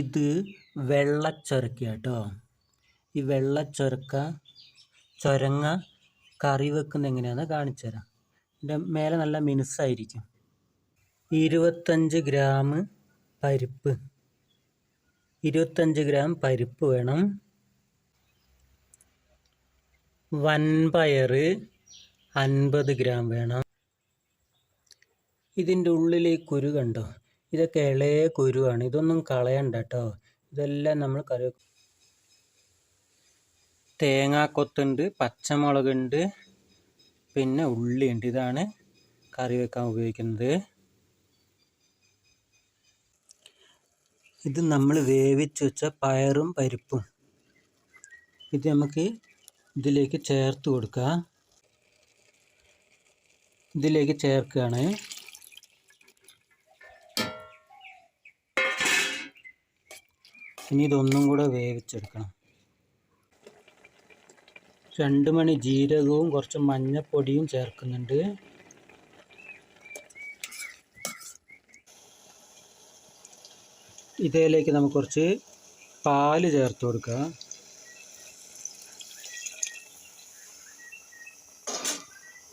ഇത് വെള്ളച്ചൊരക്ക കേട്ടോ. ഈ ചൊരങ്ങ കറി വെക്കുന്നത് എങ്ങനെയാണെന്ന് കാണിച്ചു തരാം. ഇതിൻ്റെ മേലെ നല്ല മിനുസായിരിക്കും. 25 ഗ്രാം പരിപ്പ്, 25 ഗ്രാം പരിപ്പ് വേണം. വൻപയർ 50 ഗ്രാം വേണം. ഇതിൻ്റെ ഉള്ളിൽ ഈ കുരു കണ്ടോ, ഇതൊക്കെ ഇളയ കുരുവാണ്. ഇതൊന്നും കളയണ്ട കേട്ടോ. ഇതെല്ലാം നമ്മൾ കറി വെക്കും. തേങ്ങാക്കൊത്തുണ്ട്, പച്ചമുളകുണ്ട്, പിന്നെ ഉള്ളിയുണ്ട്. ഇതാണ് കറി വെക്കാൻ ഉപയോഗിക്കുന്നത്. ഇത് നമ്മൾ വേവിച്ച് വെച്ച പയറും പരിപ്പും ഇത് നമുക്ക് ഇതിലേക്ക് ചേർത്ത് കൊടുക്കാം. ഇതിലേക്ക് ചേർക്കുകയാണ്. ഇനി ഇതൊന്നും കൂടെ വേവിച്ചെടുക്കണം. 2 മണി ജീരകവും കുറച്ച് മഞ്ഞപ്പൊടിയും ചേർക്കുന്നുണ്ട്. ഇതിലേക്ക് നമുക്ക് കുറച്ച് പാല് ചേർത്ത് കൊടുക്കുക.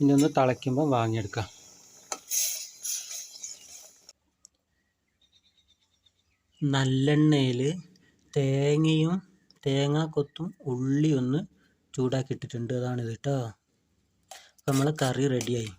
ഇനി ഒന്ന് തിളയ്ക്കുമ്പോൾ വാങ്ങിയെടുക്കാം. നല്ലെണ്ണയിൽ തേങ്ങയും തേങ്ങാക്കൊത്തും ഉള്ളി ഒന്ന് ചൂടാക്കി ഇട്ടിട്ടുണ്ട്. അതാണിത് കേട്ടോ. അപ്പം നമ്മളെ കറി റെഡിയായി.